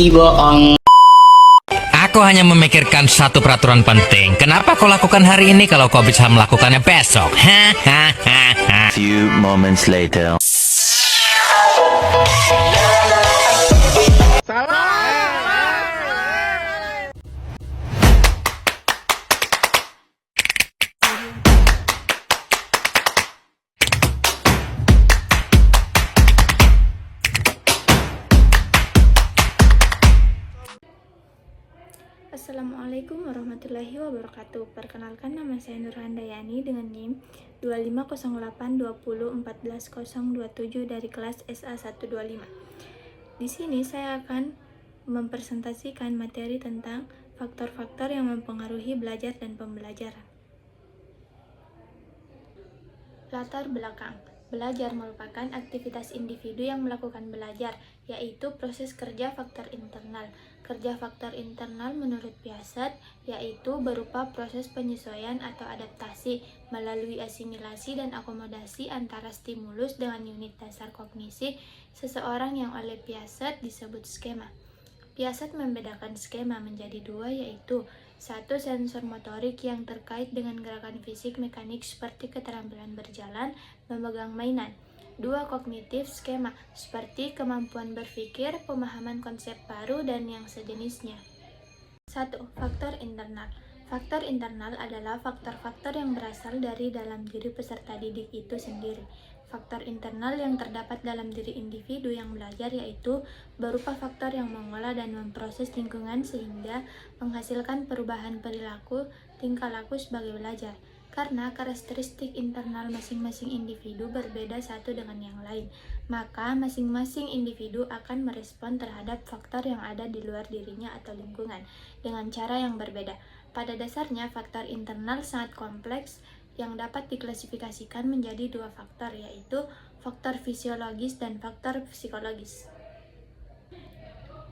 bohong. Aku hanya memikirkan satu peraturan penting. Kenapa kau lakukan hari ini kalau kau bisa melakukannya besok? Few moments later. Assalamualaikum warahmatullahi wabarakatuh. Perkenalkan, nama saya Nurhandayani dengan NIM 250820140027 dari kelas SA125. Di sini saya akan mempresentasikan materi tentang faktor-faktor yang mempengaruhi belajar dan pembelajaran. Latar belakang. Belajar merupakan aktivitas individu yang melakukan belajar, yaitu proses kerja faktor internal. Kerja faktor internal menurut Piaget yaitu berupa proses penyesuaian atau adaptasi melalui asimilasi dan akomodasi antara stimulus dengan unit dasar kognisi seseorang yang oleh Piaget disebut skema. Piaget membedakan skema menjadi dua, yaitu satu, sensor motorik yang terkait dengan gerakan fisik mekanik seperti keterampilan berjalan, memegang mainan. Dua, kognitif skema seperti kemampuan berpikir, pemahaman konsep baru, dan yang sejenisnya. 1. Faktor internal. Faktor internal adalah faktor-faktor yang berasal dari dalam diri peserta didik itu sendiri. Faktor internal yang terdapat dalam diri individu yang belajar yaitu berupa faktor yang mengolah dan memproses lingkungan sehingga menghasilkan perubahan perilaku tingkah laku sebagai belajar. Karena karakteristik internal masing-masing individu berbeda satu dengan yang lain, maka masing-masing individu akan merespon terhadap faktor yang ada di luar dirinya atau lingkungan dengan cara yang berbeda. Pada dasarnya, faktor internal sangat kompleks yang dapat diklasifikasikan menjadi dua faktor, yaitu faktor fisiologis dan faktor psikologis.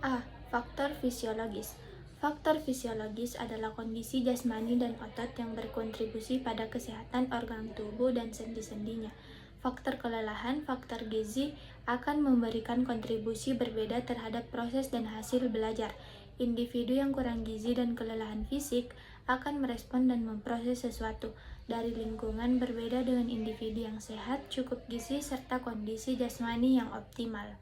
A. Faktor fisiologis. Faktor fisiologis adalah kondisi jasmani dan otot yang berkontribusi pada kesehatan organ tubuh dan sendi-sendinya. Faktor kelelahan, faktor gizi akan memberikan kontribusi berbeda terhadap proses dan hasil belajar. Individu yang kurang gizi dan kelelahan fisik akan merespon dan memproses sesuatu dari lingkungan berbeda dengan individu yang sehat, cukup gizi, serta kondisi jasmani yang optimal.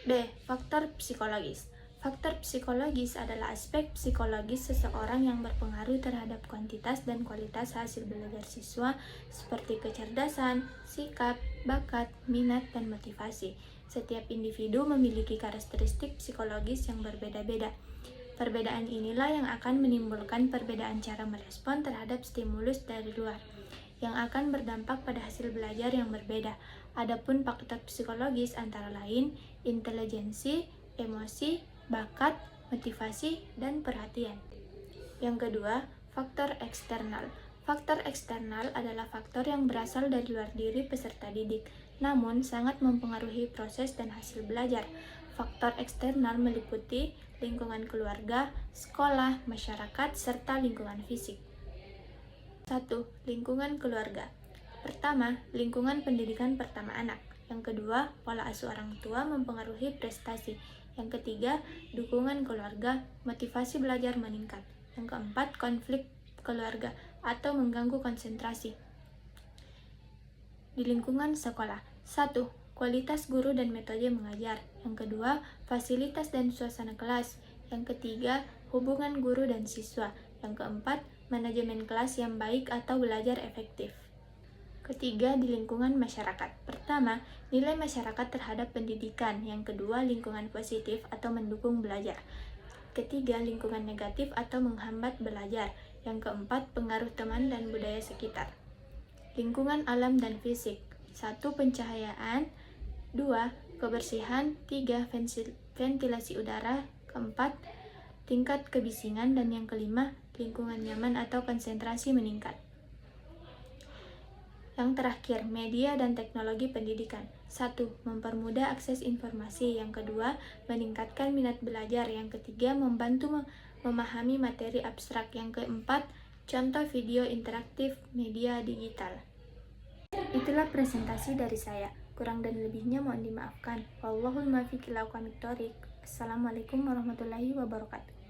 B. Faktor psikologis. Faktor psikologis adalah aspek psikologis seseorang yang berpengaruh terhadap kuantitas dan kualitas hasil belajar siswa seperti kecerdasan, sikap, bakat, minat, dan motivasi. Setiap individu memiliki karakteristik psikologis yang berbeda-beda. Perbedaan inilah yang akan menimbulkan perbedaan cara merespon terhadap stimulus dari luar, yang akan berdampak pada hasil belajar yang berbeda. Adapun faktor psikologis antara lain intelijensi, emosi, bakat, motivasi, dan perhatian. Yang kedua, faktor eksternal. Faktor eksternal adalah faktor yang berasal dari luar diri peserta didik, namun sangat mempengaruhi proses dan hasil belajar. Faktor eksternal meliputi lingkungan keluarga, sekolah, masyarakat, serta lingkungan fisik. 1. Lingkungan keluarga. Pertama, lingkungan pendidikan pertama anak. Yang kedua, pola asuh orang tua mempengaruhi prestasi. Yang ketiga, dukungan keluarga, motivasi belajar meningkat. Yang keempat, konflik keluarga atau mengganggu konsentrasi. Di lingkungan sekolah. 1. Kualitas guru dan metode mengajar. Yang kedua, fasilitas dan suasana kelas. Yang ketiga, hubungan guru dan siswa. Yang keempat, manajemen kelas yang baik atau belajar efektif. Ketiga, di lingkungan masyarakat. Pertama, nilai masyarakat terhadap pendidikan. Yang kedua, lingkungan positif atau mendukung belajar. Ketiga, lingkungan negatif atau menghambat belajar. Yang keempat, pengaruh teman dan budaya sekitar. Lingkungan alam dan fisik. 1. Pencahayaan. 2. Kebersihan. 3. Ventilasi udara. Keempat, tingkat kebisingan. Dan yang kelima, lingkungan nyaman atau konsentrasi meningkat. Yang terakhir, media dan teknologi pendidikan. 1. Mempermudah akses informasi. Yang kedua, meningkatkan minat belajar. Yang ketiga, membantu memahami materi abstrak. Yang keempat, contoh video interaktif media digital. Itulah presentasi dari saya. Kurang dan lebihnya mohon dimaafkan. Wallahul muwaffiq ila aqwamit thoriq. Assalamualaikum warahmatullahi wabarakatuh.